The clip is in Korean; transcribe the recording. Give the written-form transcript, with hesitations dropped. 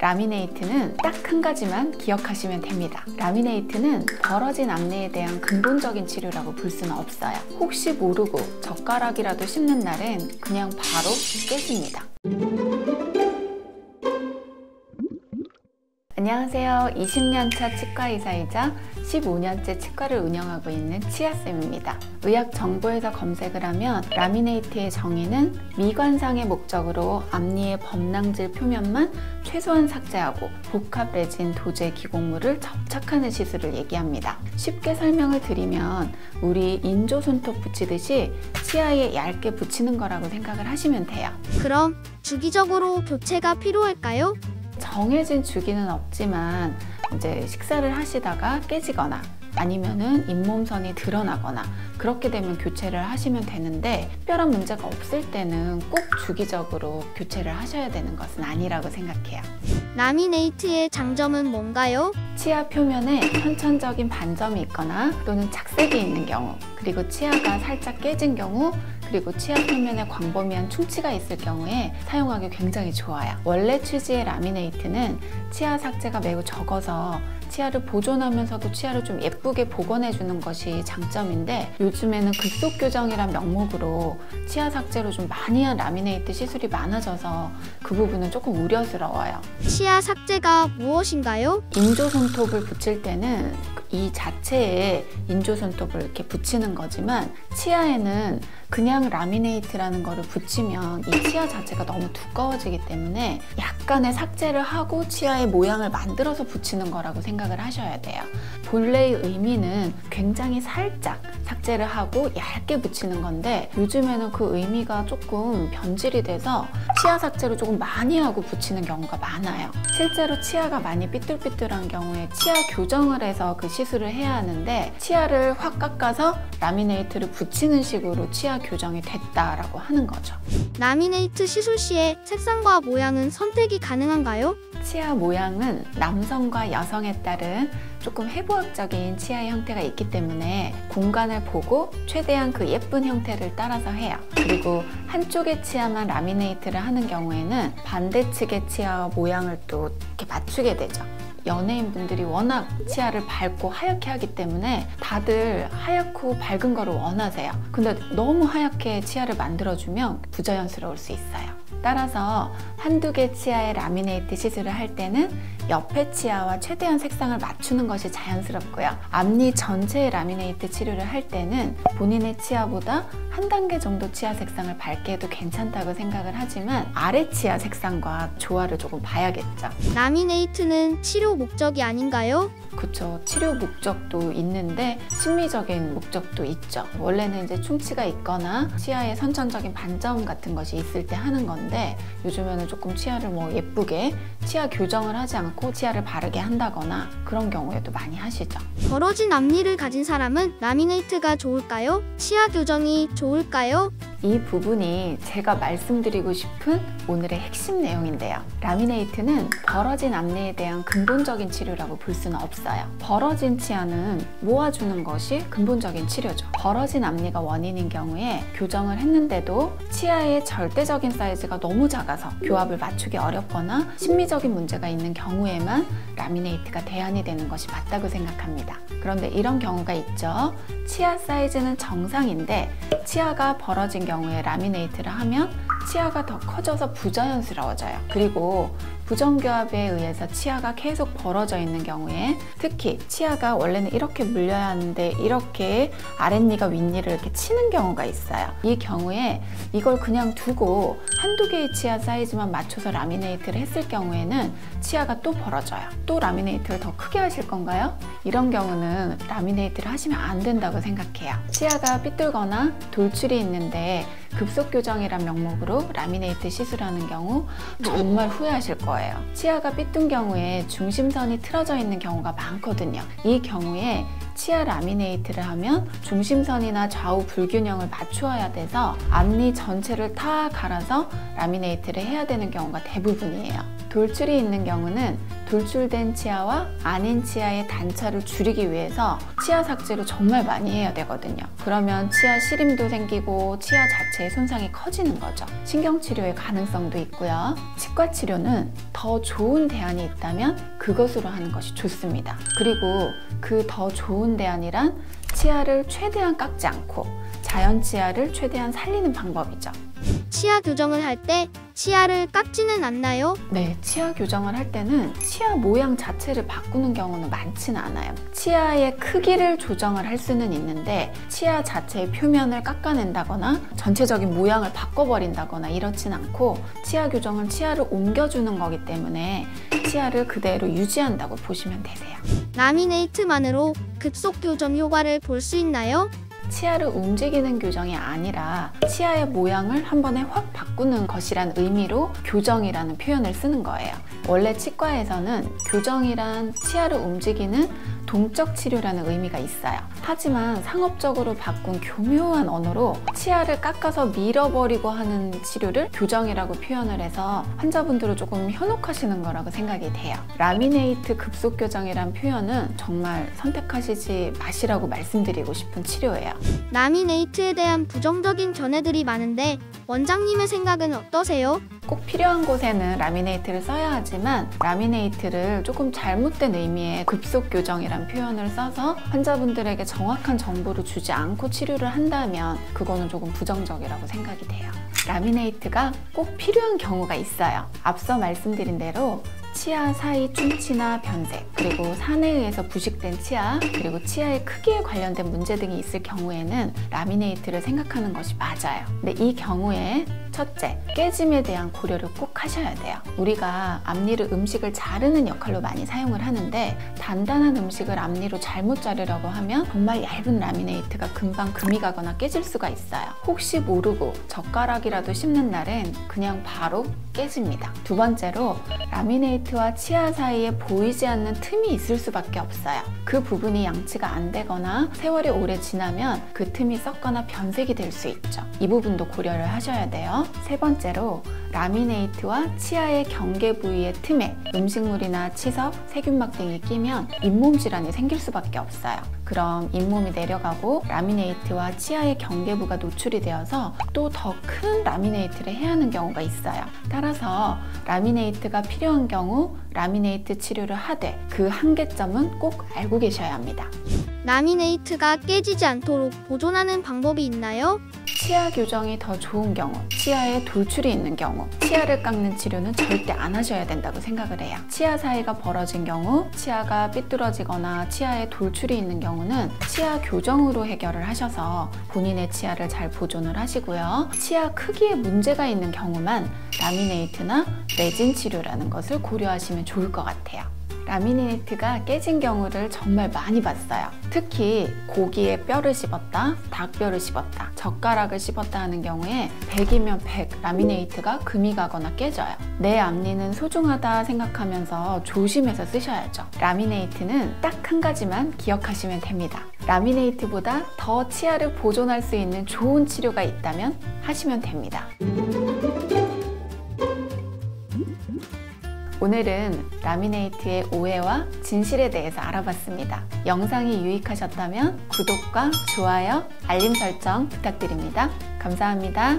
라미네이트는 딱 한 가지만 기억하시면 됩니다. 라미네이트는 벌어진 앞니에 대한 근본적인 치료라고 볼 수는 없어요. 혹시 모르고 젓가락이라도 씹는 날엔 그냥 바로 깨집니다. 안녕하세요. 20년차 치과의사이자 15년째 치과를 운영하고 있는 치아쌤입니다. 의학 정보에서 검색을 하면 라미네이트의 정의는 미관상의 목적으로 앞니의 범랑질 표면만 최소한 삭제하고 복합 레진 도제 기공물을 접착하는 시술을 얘기합니다. 쉽게 설명을 드리면 우리 인조 손톱 붙이듯이 치아에 얇게 붙이는 거라고 생각을 하시면 돼요. 그럼 주기적으로 교체가 필요할까요? 정해진 주기는 없지만 이제 식사를 하시다가 깨지거나 아니면은 잇몸선이 드러나거나 그렇게 되면 교체를 하시면 되는데 특별한 문제가 없을 때는 꼭 주기적으로 교체를 하셔야 되는 것은 아니라고 생각해요. 라미네이트의 장점은 뭔가요? 치아 표면에 선천적인 반점이 있거나 또는 착색이 있는 경우, 그리고 치아가 살짝 깨진 경우, 그리고 치아 표면에 광범위한 충치가 있을 경우에 사용하기 굉장히 좋아요. 원래 취지의 라미네이트는 치아 삭제가 매우 적어서 치아를 보존하면서도 치아를 좀 예쁘게 복원해 주는 것이 장점인데, 요즘에는 급속 교정이란 명목으로 치아 삭제로 좀 많이 한 라미네이트 시술이 많아져서 그 부분은 조금 우려스러워요. 치아 삭제가 무엇인가요? 인조 손톱을 붙일 때는 이 자체에 인조 손톱을 이렇게 붙이는 거지만, 치아에는 그냥 라미네이트라는 거를 붙이면 이 치아 자체가 너무 두꺼워지기 때문에 약간의 삭제를 하고 치아의 모양을 만들어서 붙이는 거라고 생각을 하셔야 돼요. 본래의 의미는 굉장히 살짝 삭제를 하고 얇게 붙이는 건데, 요즘에는 그 의미가 조금 변질이 돼서 치아 삭제를 조금 많이 하고 붙이는 경우가 많아요. 실제로 치아가 많이 삐뚤삐뚤한 경우에 치아 교정을 해서 그 시술을 해야 하는데, 치아를 확 깎아서 라미네이트를 붙이는 식으로 치아 교정이 됐다라고 하는 거죠. 라미네이트 시술 시에 색상과 모양은 선택이 가능한가요? 치아 모양은 남성과 여성에 따른 조금 해부학적인 치아의 형태가 있기 때문에 공간을 보고 최대한 그 예쁜 형태를 따라서 해요. 그리고 한쪽의 치아만 라미네이트를 하는 경우에는 반대측의 치아 모양을 또 이렇게 맞추게 되죠. 연예인분들이 워낙 치아를 밝고 하얗게 하기 때문에 다들 하얗고 밝은 거를 원하세요. 근데 너무 하얗게 치아를 만들어주면 부자연스러울 수 있어요. 따라서 한두 개 치아의 라미네이트 시술을 할 때는 옆에 치아와 최대한 색상을 맞추는 것이 자연스럽고요. 앞니 전체의 라미네이트 치료를 할 때는 본인의 치아보다 한 단계 정도 치아 색상을 밝게 해도 괜찮다고 생각을 하지만 아래 치아 색상과 조화를 조금 봐야겠죠. 라미네이트는 치료 목적이 아닌가요? 그쵸. 치료 목적도 있는데 심미적인 목적도 있죠. 원래는 이제 충치가 있거나 치아에 선천적인 반점 같은 것이 있을 때 하는 건데, 요즘에는 조금 치아를 뭐 예쁘게 치아 교정을 하지 않고 치아를 바르게 한다거나 그런 경우에도 많이 하시죠. 벌어진 앞니를 가진 사람은 라미네이트가 좋을까요? 치아 교정이 좋을까요? 이 부분이 제가 말씀드리고 싶은 오늘의 핵심 내용인데요. 라미네이트는 벌어진 앞니에 대한 근본적인 치료라고 볼 수는 없어요. 벌어진 치아는 모아주는 것이 근본적인 치료죠. 벌어진 앞니가 원인인 경우에 교정을 했는데도 치아의 절대적인 사이즈가 너무 작아서 교합을 맞추기 어렵거나 심미적인 문제가 있는 경우에만 라미네이트가 대안이 되는 것이 맞다고 생각합니다. 그런데 이런 경우가 있죠. 치아 사이즈는 정상인데 치아가 벌어진 경우에 라미네이트를 하면 치아가 더 커져서 부자연스러워져요. 그리고 부정교합에 의해서 치아가 계속 벌어져 있는 경우에, 특히 치아가 원래는 이렇게 물려야 하는데 이렇게 아랫니가 윗니를 이렇게 치는 경우가 있어요. 이 경우에 이걸 그냥 두고 한두 개의 치아 사이즈만 맞춰서 라미네이트를 했을 경우에는 치아가 또 벌어져요. 또 라미네이트를 더 크게 하실 건가요? 이런 경우는 라미네이트를 하시면 안 된다고 생각해요. 치아가 삐뚤거나 돌출이 있는데 급속 교정이란 명목으로 라미네이트 시술하는 경우 정말 후회하실 거예요. 치아가 삐뚤 경우에 중심선이 틀어져 있는 경우가 많거든요. 이 경우에 치아 라미네이트를 하면 중심선이나 좌우 불균형을 맞추어야 돼서 앞니 전체를 다 갈아서 라미네이트를 해야 되는 경우가 대부분이에요. 돌출이 있는 경우는 돌출된 치아와 아닌 치아의 단차를 줄이기 위해서 치아 삭제를 정말 많이 해야 되거든요. 그러면 치아 시림도 생기고 치아 자체의 손상이 커지는 거죠. 신경치료의 가능성도 있고요. 치과 치료는 더 좋은 대안이 있다면 그것으로 하는 것이 좋습니다. 그리고 그 더 좋은 대안이란 치아를 최대한 깎지 않고 자연 치아를 최대한 살리는 방법이죠. 치아 교정을 할 때 치아를 깎지는 않나요? 네, 치아 교정을 할 때는 치아 모양 자체를 바꾸는 경우는 많지는 않아요. 치아의 크기를 조정을 할 수는 있는데 치아 자체의 표면을 깎아낸다거나 전체적인 모양을 바꿔버린다거나 이렇진 않고, 치아 교정은 치아를 옮겨주는 거기 때문에 치아를 그대로 유지한다고 보시면 되세요. 라미네이트만으로 급속 교정 효과를 볼 수 있나요? 치아를 움직이는 교정이 아니라 치아의 모양을 한 번에 확 바꾸는 것이란 의미로 교정이라는 표현을 쓰는 거예요. 원래 치과에서는 교정이란 치아를 움직이는 동적 치료라는 의미가 있어요. 하지만 상업적으로 바꾼 교묘한 언어로 치아를 깎아서 밀어버리고 하는 치료를 교정이라고 표현을 해서 환자분들은 조금 현혹하시는 거라고 생각이 돼요. 라미네이트 급속 교정이란 표현은 정말 선택하시지 마시라고 말씀드리고 싶은 치료예요. 라미네이트에 대한 부정적인 견해들이 많은데 원장님의 생각은 어떠세요? 꼭 필요한 곳에는 라미네이트를 써야 하지만 라미네이트를 조금 잘못된 의미의 급속 교정이란 표현을 써서 환자분들에게 정확한 정보를 주지 않고 치료를 한다면 그거는 조금 부정적이라고 생각이 돼요. 라미네이트가 꼭 필요한 경우가 있어요. 앞서 말씀드린 대로 치아 사이 충치나 변색, 그리고 산에 의해서 부식된 치아, 그리고 치아의 크기에 관련된 문제 등이 있을 경우에는 라미네이트를 생각하는 것이 맞아요. 근데 이 경우에 첫째, 깨짐에 대한 고려를 꼭 하셔야 돼요. 우리가 앞니를 음식을 자르는 역할로 많이 사용을 하는데 단단한 음식을 앞니로 잘못 자르려고 하면 정말 얇은 라미네이트가 금방 금이 가거나 깨질 수가 있어요. 혹시 모르고 젓가락이라도 씹는 날엔 그냥 바로 깨집니다. 두 번째로 라미네이트와 치아 사이에 보이지 않는 틈이 있을 수밖에 없어요. 그 부분이 양치가 안 되거나 세월이 오래 지나면 그 틈이 썩거나 변색이 될 수 있죠. 이 부분도 고려를 하셔야 돼요. 세 번째로 라미네이트와 치아의 경계 부위의 틈에 음식물이나 치석, 세균막 등이 끼면 잇몸 질환이 생길 수밖에 없어요. 그럼 잇몸이 내려가고 라미네이트와 치아의 경계부가 노출이 되어서 또 더 큰 라미네이트를 해야 하는 경우가 있어요. 따라서 라미네이트가 필요한 경우 라미네이트 치료를 하되 그 한계점은 꼭 알고 계셔야 합니다. 라미네이트가 깨지지 않도록 보존하는 방법이 있나요? 치아 교정이 더 좋은 경우, 치아에 돌출이 있는 경우, 치아를 깎는 치료는 절대 안 하셔야 된다고 생각을 해요. 치아 사이가 벌어진 경우, 치아가 삐뚤어지거나 치아에 돌출이 있는 경우는 치아 교정으로 해결을 하셔서 본인의 치아를 잘 보존을 하시고요. 치아 크기에 문제가 있는 경우만 라미네이트나 레진 치료라는 것을 고려하시면 좋을 것 같아요. 라미네이트가 깨진 경우를 정말 많이 봤어요. 특히 고기에 뼈를 씹었다, 닭뼈를 씹었다, 젓가락을 씹었다 하는 경우에 100이면 100 라미네이트가 금이 가거나 깨져요. 내 앞니는 소중하다 생각하면서 조심해서 쓰셔야죠. 라미네이트는 딱 한 가지만 기억하시면 됩니다. 라미네이트보다 더 치아를 보존할 수 있는 좋은 치료가 있다면 하시면 됩니다. 오늘은 라미네이트의 오해와 진실에 대해서 알아봤습니다. 영상이 유익하셨다면 구독과 좋아요, 알림 설정 부탁드립니다. 감사합니다.